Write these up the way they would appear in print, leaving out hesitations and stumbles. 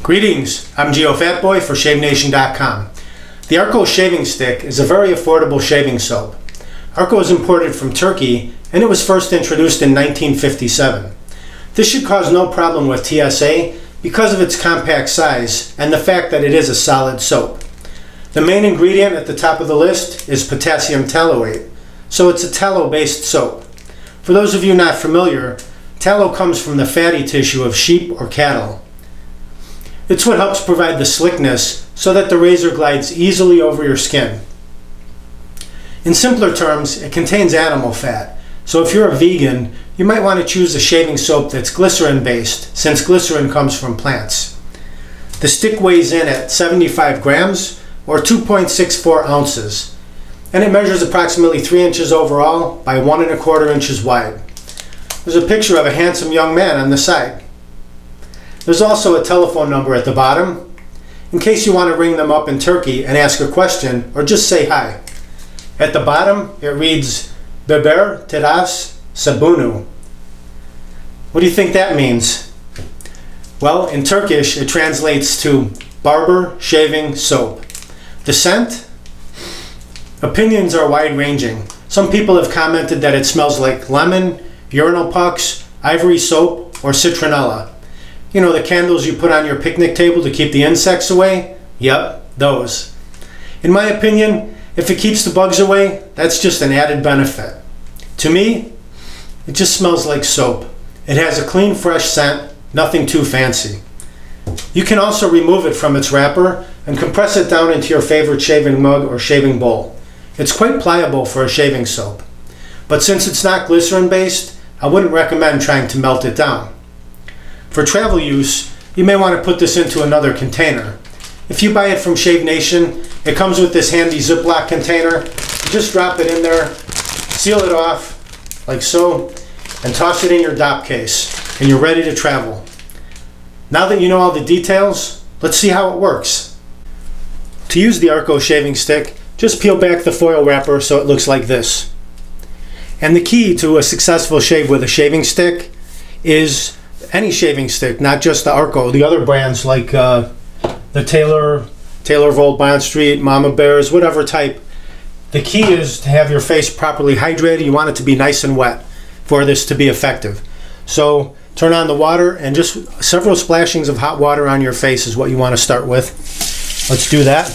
Greetings, I'm Geofatboy for ShaveNation.com. The Arko shaving stick is a very affordable shaving soap. Arko is imported from Turkey and it was first introduced in 1957. This should cause no problem with TSA because of its compact size and the fact that it is a solid soap. The main ingredient at the top of the list is potassium tallowate, so it's a tallow-based soap. For those of you not familiar, tallow comes from the fatty tissue of sheep or cattle. It's what helps provide the slickness so that the razor glides easily over your skin. In simpler terms, it contains animal fat, so if you're a vegan, you might want to choose a shaving soap that's glycerin-based, since glycerin comes from plants. The stick weighs in at 75 grams or 2.64 ounces, and it measures approximately 3 inches overall by 1 1/4 inches wide. There's a picture of a handsome young man on the side. There's also a telephone number at the bottom in case you want to ring them up in Turkey and ask a question or just say hi. At the bottom it reads Beber Teras Sabunu. What do you think that means? Well, in Turkish it translates to barber shaving soap. The scent? Opinions are wide-ranging. Some people have commented that it smells like lemon, urinal pucks, ivory soap, or citronella. You know, the candles you put on your picnic table to keep the insects away? Yep, those. In my opinion, if it keeps the bugs away, that's just an added benefit. To me, it just smells like soap. It has a clean, fresh scent, nothing too fancy. You can also remove it from its wrapper and compress it down into your favorite shaving mug or shaving bowl. It's quite pliable for a shaving soap. But since it's not glycerin-based, I wouldn't recommend trying to melt it down. For travel use, you may want to put this into another container. If you buy it from Shave Nation, it comes with this handy Ziplock container. You just drop it in there, seal it off, like so, and toss it in your DOP case, and you're ready to travel. Now that you know all the details, let's see how it works. To use the Arko shaving stick, just peel back the foil wrapper so it looks like this. And the key to a successful shave with a shaving stick is any shaving stick, not just the Arko. The other brands like the Taylor Volt, Bond Street, Mama Bears, whatever type. The key is to have your face properly hydrated. You want it to be nice and wet for this to be effective. So turn on the water and just several splashings of hot water on your face is what you want to start with. Let's do that.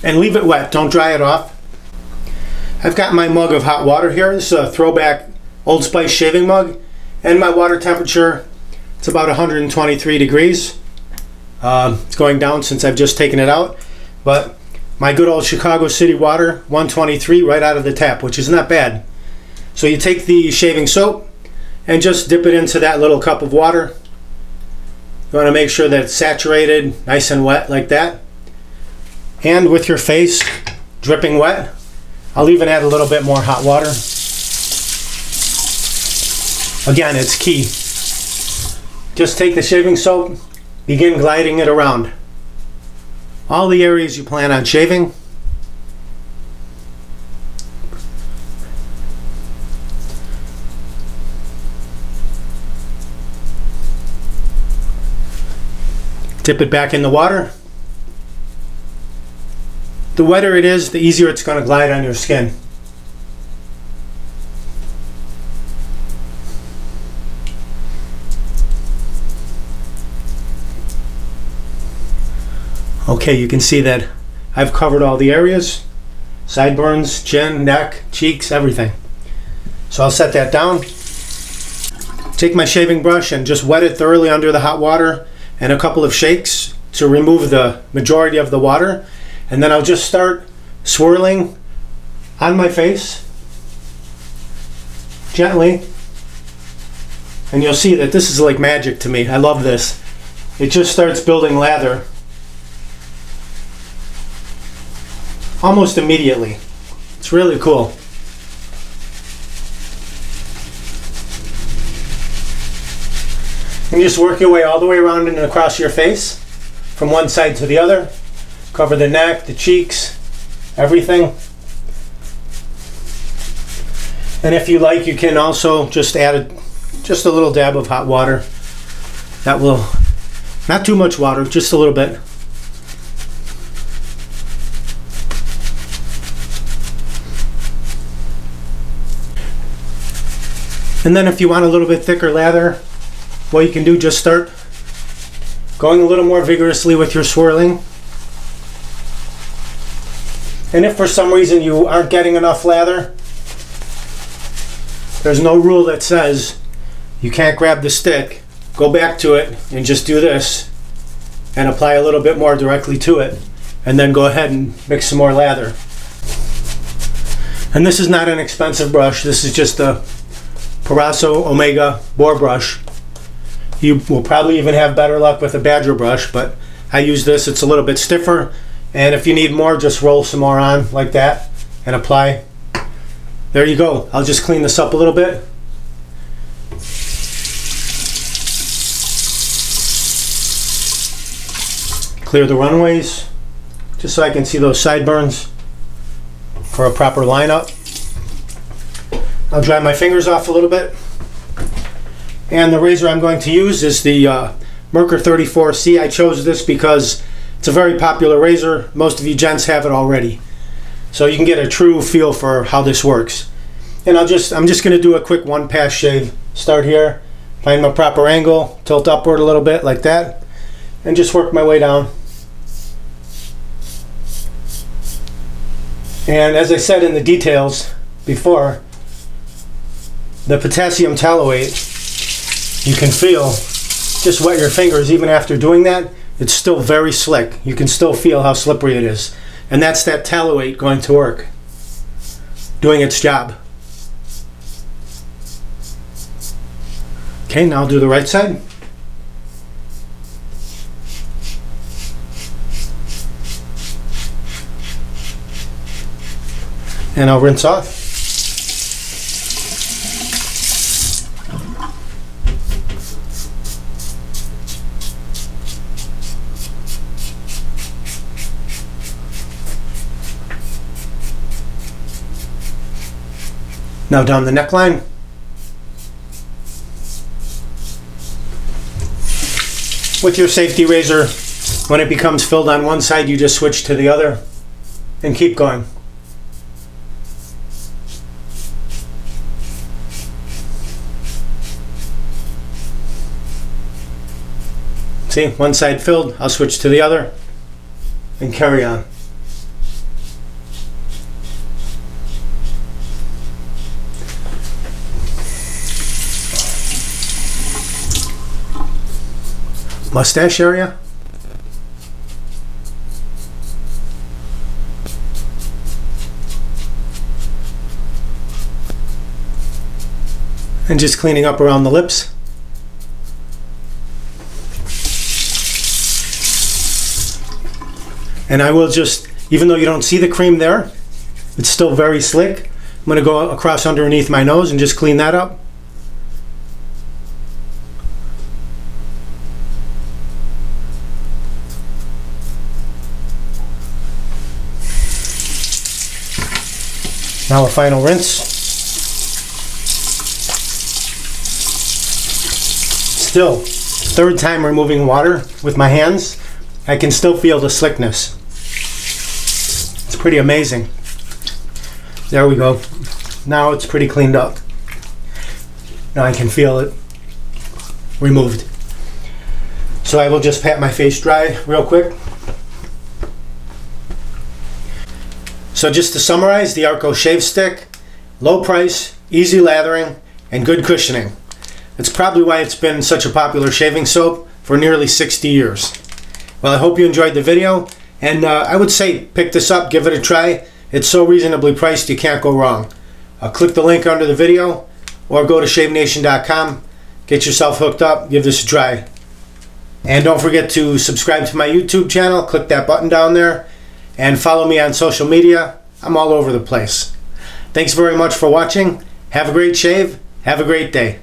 And leave it wet, don't dry it off. I've got my mug of hot water here. This is a throwback Old Spice shaving mug, and my water temperature, it's about 123 degrees. It's going down since I've just taken it out, but my good old Chicago City water, 123 right out of the tap, which is not bad. So you take the shaving soap and just dip it into that little cup of water. You want to make sure that it's saturated, nice and wet like that. And with your face dripping wet, I'll even add a little bit more hot water. Again, it's key. Just take the shaving soap, begin gliding it around all the areas you plan on shaving. Dip it back in the water. The wetter it is, the easier it's going to glide on your skin. Okay, you can see that I've covered all the areas, sideburns, chin, neck, cheeks, everything. So I'll set that down. Take my shaving brush and just wet it thoroughly under the hot water and a couple of shakes to remove the majority of the water. And then I'll just start swirling on my face gently. And you'll see that this is like magic to me. I love this. It just starts building lather almost immediately. It's really cool. And you just work your way all the way around and across your face from one side to the other. Cover the neck, the cheeks, everything. And if you like, you can also just add just a little dab of hot water That will, not too much water, just a little bit. And then if you want a little bit thicker lather, what you can do, just start going a little more vigorously with your swirling. And if for some reason you aren't getting enough lather, there's no rule that says you can't grab the stick, go back to it and just do this and apply a little bit more directly to it, and then go ahead and mix some more lather. And this is not an expensive brush. This is just a Parasso Omega boar brush. You will probably even have better luck with a Badger brush, but I use this. It's a little bit stiffer, and if you need more, just roll some more on like that and apply. There you go. I'll just clean this up a little bit. Clear the runways just so I can see those sideburns for a proper lineup. I'll dry my fingers off a little bit. And the razor I'm going to use is the Merkur 34C. I chose this because it's a very popular razor. Most of you gents have it already. So you can get a true feel for how this works. And I'm just going to do a quick one pass shave. Start here, find my proper angle, tilt upward a little bit like that, and just work my way down. And as I said in the details before, the potassium toluate, you can feel, just wet your fingers even after doing that, it's still very slick. You can still feel how slippery it is. And that's that toluate going to work, doing its job. Okay, now I'll do the right side. And I'll rinse off. Now down the neckline. With your safety razor, when it becomes filled on one side, you just switch to the other and keep going. See, one side filled, I'll switch to the other and carry on. Mustache area. And just cleaning up around the lips. And I will just, even though you don't see the cream there, it's still very slick. I'm going to go across underneath my nose and just clean that up. Now a final rinse. Still, third time removing water with my hands, I can still feel the slickness. It's pretty amazing. There we go. Now it's pretty cleaned up. Now I can feel it removed. So I will just pat my face dry real quick. So just to summarize, the Arko shave stick, low price, easy lathering, and good cushioning. That's probably why it's been such a popular shaving soap for nearly 60 years. Well, I hope you enjoyed the video, and I would say pick this up, give it a try. It's so reasonably priced you can't go wrong. Click the link under the video or go to shavenation.com, get yourself hooked up, give this a try. And don't forget to subscribe to my YouTube channel, click that button down there, and follow me on social media. I'm all over the place. Thanks very much for watching. Have a great shave. Have a great day.